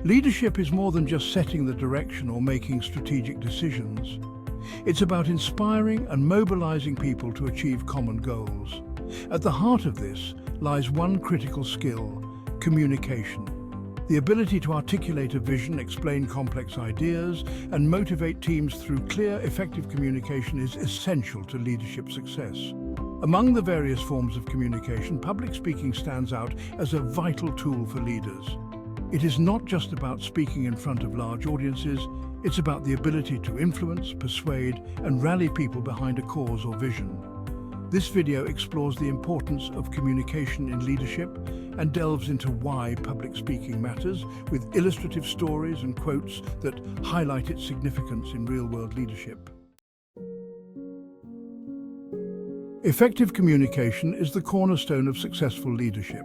Leadership is more than just setting the direction or making strategic decisions. It's about inspiring and mobilizing people to achieve common goals. At the heart of this lies one critical skill: communication. The ability to articulate a vision, explain complex ideas, and motivate teams through clear, effective communication is essential to leadership success. Among the various forms of communication, public speaking stands out as a vital tool for leaders. It is not just about speaking in front of large audiences, it's about the ability to influence, persuade, and rally people behind a cause or vision. This video explores the importance of communication in leadership and delves into why public speaking matters, with illustrative stories and quotes that highlight its significance in real-world leadership. Effective communication is the cornerstone of successful leadership.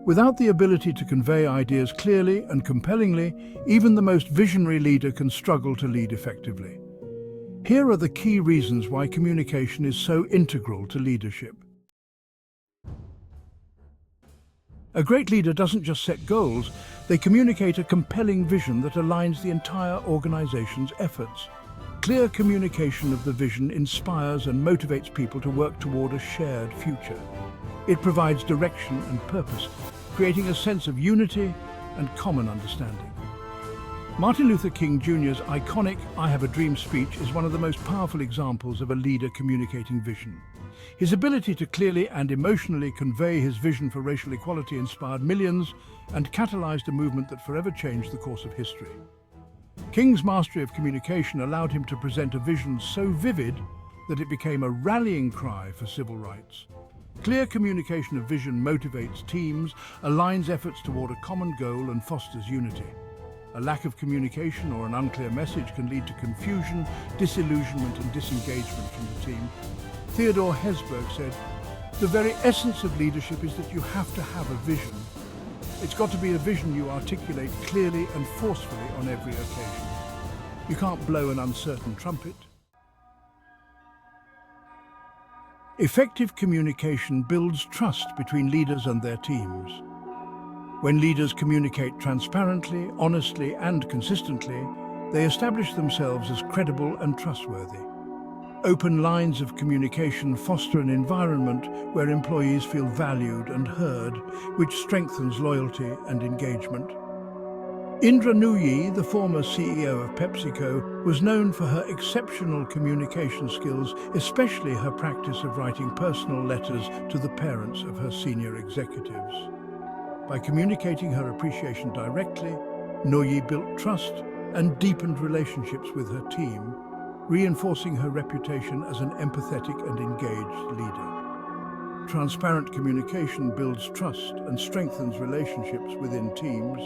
Without the ability to convey ideas clearly and compellingly, even the most visionary leader can struggle to lead effectively. Here are the key reasons why communication is so integral to leadership. A great leader doesn't just set goals, they communicate a compelling vision that aligns the entire organization's efforts. Clear communication of the vision inspires and motivates people to work toward a shared future. It provides direction and purpose, creating a sense of unity and common understanding. Martin Luther King Jr.'s iconic "I Have a Dream" speech is one of the most powerful examples of a leader communicating vision. His ability to clearly and emotionally convey his vision for racial equality inspired millions and catalyzed a movement that forever changed the course of history. King's mastery of communication allowed him to present a vision so vivid that it became a rallying cry for civil rights. Clear communication of vision motivates teams, aligns efforts toward a common goal, and fosters unity. A lack of communication or an unclear message can lead to confusion, disillusionment, and disengagement from the team. Theodore Hesburgh said, "The very essence of leadership is that you have to have a vision. It's got to be a vision you articulate clearly and forcefully on every occasion. You can't blow an uncertain trumpet." Effective communication builds trust between leaders and their teams. When leaders communicate transparently, honestly, and consistently, they establish themselves as credible and trustworthy. Open lines of communication foster an environment where employees feel valued and heard, which strengthens loyalty and engagement. Indra Nooyi, the former CEO of PepsiCo, was known for her exceptional communication skills, especially her practice of writing personal letters to the parents of her senior executives. By communicating her appreciation directly, Nooyi built trust and deepened relationships with her team, reinforcing her reputation as an empathetic and engaged leader. Transparent communication builds trust and strengthens relationships within teams.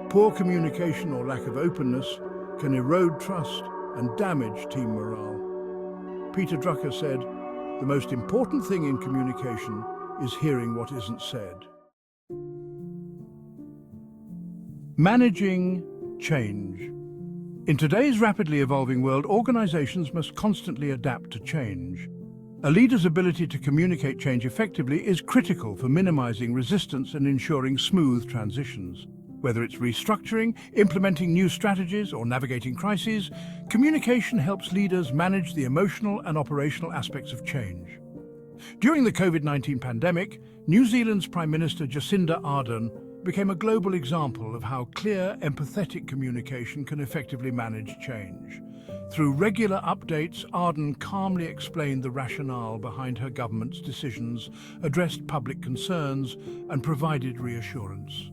Poor communication or lack of openness can erode trust and damage team morale. Peter Drucker said, "The most important thing in communication is hearing what isn't said." Managing change. In today's rapidly evolving world, organizations must constantly adapt to change. A leader's ability to communicate change effectively is critical for minimizing resistance and ensuring smooth transitions. Whether it's restructuring, implementing new strategies, or navigating crises, communication helps leaders manage the emotional and operational aspects of change. During the COVID-19 pandemic, New Zealand's Prime Minister Jacinda Ardern became a global example of how clear, empathetic communication can effectively manage change. Through regular updates, Ardern calmly explained the rationale behind her government's decisions, addressed public concerns, and provided reassurance.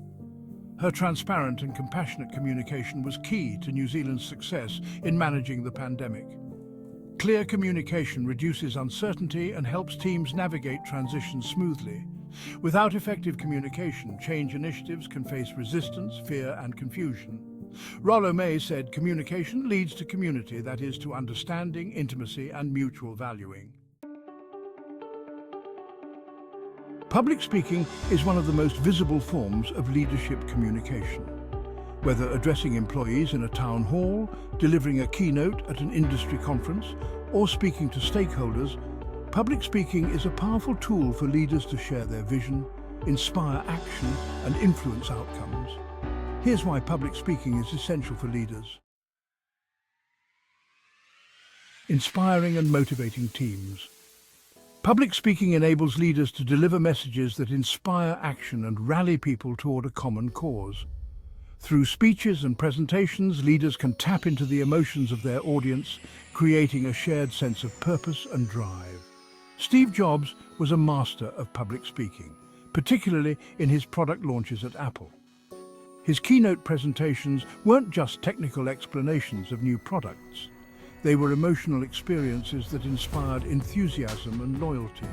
Her transparent and compassionate communication was key to New Zealand's success in managing the pandemic. Clear communication reduces uncertainty and helps teams navigate transitions smoothly. Without effective communication, change initiatives can face resistance, fear, and confusion. Rollo May said, "Communication leads to community, that is, to understanding, intimacy, and mutual valuing." Public speaking is one of the most visible forms of leadership communication. Whether addressing employees in a town hall, delivering a keynote at an industry conference, or speaking to stakeholders, public speaking is a powerful tool for leaders to share their vision, inspire action, and influence outcomes. Here's why public speaking is essential for leaders. Inspiring and motivating teams. Public speaking enables leaders to deliver messages that inspire action and rally people toward a common cause. Through speeches and presentations, leaders can tap into the emotions of their audience, creating a shared sense of purpose and drive. Steve Jobs was a master of public speaking, particularly in his product launches at Apple. His keynote presentations weren't just technical explanations of new products. They were emotional experiences that inspired enthusiasm and loyalty.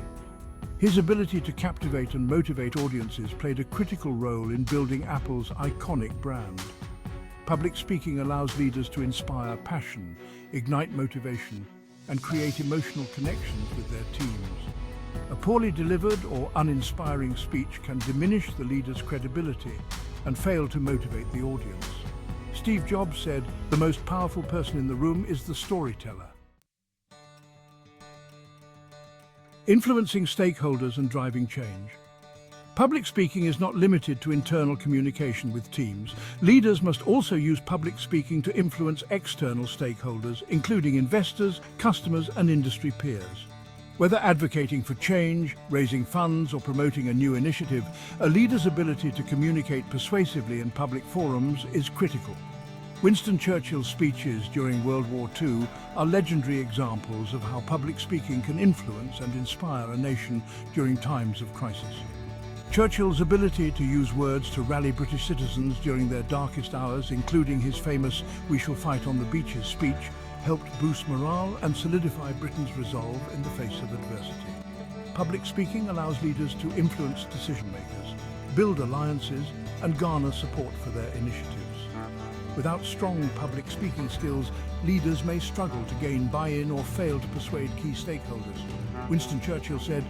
His ability to captivate and motivate audiences played a critical role in building Apple's iconic brand. Public speaking allows leaders to inspire passion, ignite motivation, and create emotional connections with their teams. A poorly delivered or uninspiring speech can diminish the leader's credibility and fail to motivate the audience. Steve Jobs said, "The most powerful person in the room is the storyteller." Influencing stakeholders and driving change. Public speaking is not limited to internal communication with teams. Leaders must also use public speaking to influence external stakeholders, including investors, customers, and industry peers. Whether advocating for change, raising funds, or promoting a new initiative, a leader's ability to communicate persuasively in public forums is critical. Winston Churchill's speeches during World War II are legendary examples of how public speaking can influence and inspire a nation during times of crisis. Churchill's ability to use words to rally British citizens during their darkest hours, including his famous "We shall fight on the beaches" speech, helped boost morale and solidify Britain's resolve in the face of adversity. Public speaking allows leaders to influence decision-makers, build alliances, and garner support for their initiatives. Without strong public speaking skills, leaders may struggle to gain buy-in or fail to persuade key stakeholders. Winston Churchill said,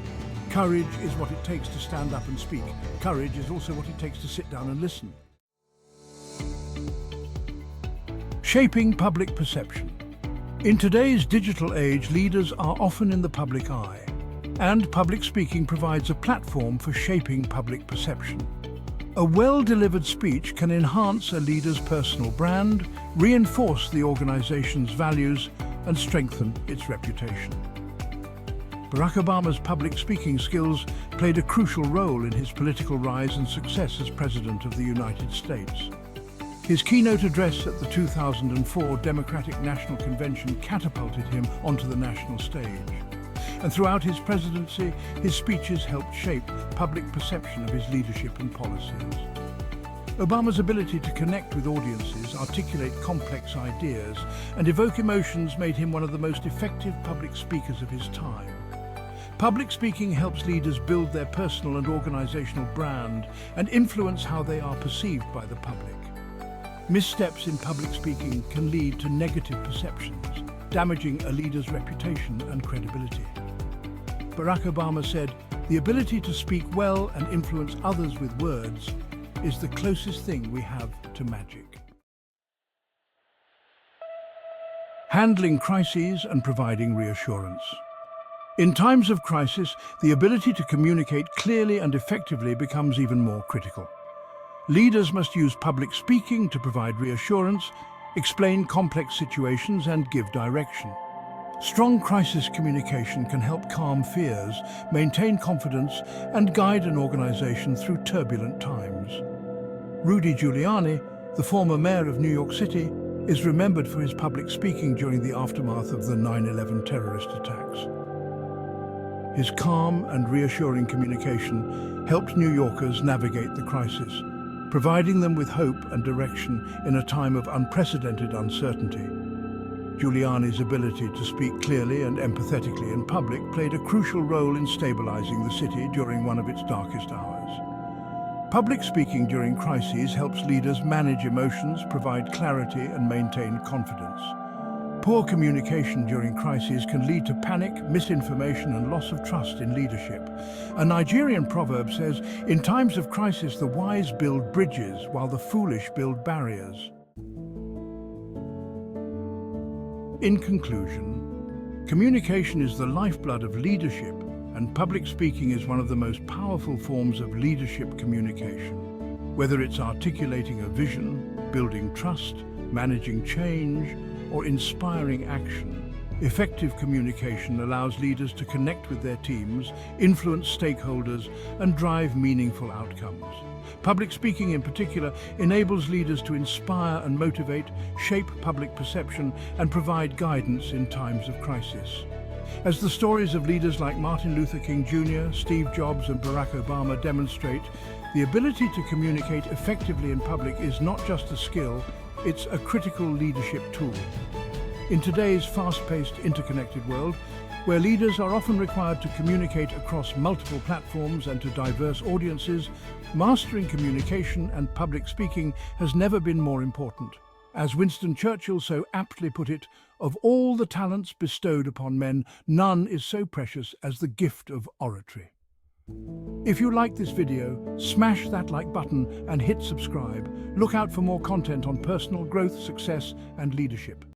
"Courage is what it takes to stand up and speak. Courage is also what it takes to sit down and listen." Shaping public perception. In today's digital age, leaders are often in the public eye, and public speaking provides a platform for shaping public perception. A well-delivered speech can enhance a leader's personal brand, reinforce the organization's values, and strengthen its reputation. Barack Obama's public speaking skills played a crucial role in his political rise and success as President of the United States. His keynote address at the 2004 Democratic National Convention catapulted him onto the national stage. And throughout his presidency, his speeches helped shape public perception of his leadership and policies. Obama's ability to connect with audiences, articulate complex ideas, and evoke emotions made him one of the most effective public speakers of his time. Public speaking helps leaders build their personal and organizational brand and influence how they are perceived by the public. Missteps in public speaking can lead to negative perceptions, damaging a leader's reputation and credibility. Barack Obama said, "The ability to speak well and influence others with words is the closest thing we have to magic." Handling crises and providing reassurance. In times of crisis, the ability to communicate clearly and effectively becomes even more critical. Leaders must use public speaking to provide reassurance, explain complex situations, and give direction. Strong crisis communication can help calm fears, maintain confidence, and guide an organization through turbulent times. Rudy Giuliani, the former mayor of New York City, is remembered for his public speaking during the aftermath of the 9/11 terrorist attacks. His calm and reassuring communication helped New Yorkers navigate the crisis, providing them with hope and direction in a time of unprecedented uncertainty. Giuliani's ability to speak clearly and empathetically in public played a crucial role in stabilizing the city during one of its darkest hours. Public speaking during crises helps leaders manage emotions, provide clarity, and maintain confidence. Poor communication during crises can lead to panic, misinformation, and loss of trust in leadership. A Nigerian proverb says, "In times of crisis, the wise build bridges while the foolish build barriers." In conclusion, communication is the lifeblood of leadership, and public speaking is one of the most powerful forms of leadership communication. Whether it's articulating a vision, building trust, managing change, or inspiring action, effective communication allows leaders to connect with their teams, influence stakeholders, and drive meaningful outcomes. Public speaking in particular enables leaders to inspire and motivate, shape public perception, and provide guidance in times of crisis. As the stories of leaders like Martin Luther King Jr., Steve Jobs, and Barack Obama demonstrate, the ability to communicate effectively in public is not just a skill, it's a critical leadership tool. In today's fast-paced, interconnected world, where leaders are often required to communicate across multiple platforms and to diverse audiences, mastering communication and public speaking has never been more important. As Winston Churchill so aptly put it, of all the talents bestowed upon men, none is so precious as the gift of oratory. If you like this video, smash that like button and hit subscribe. Look out for more content on personal growth, success, and leadership.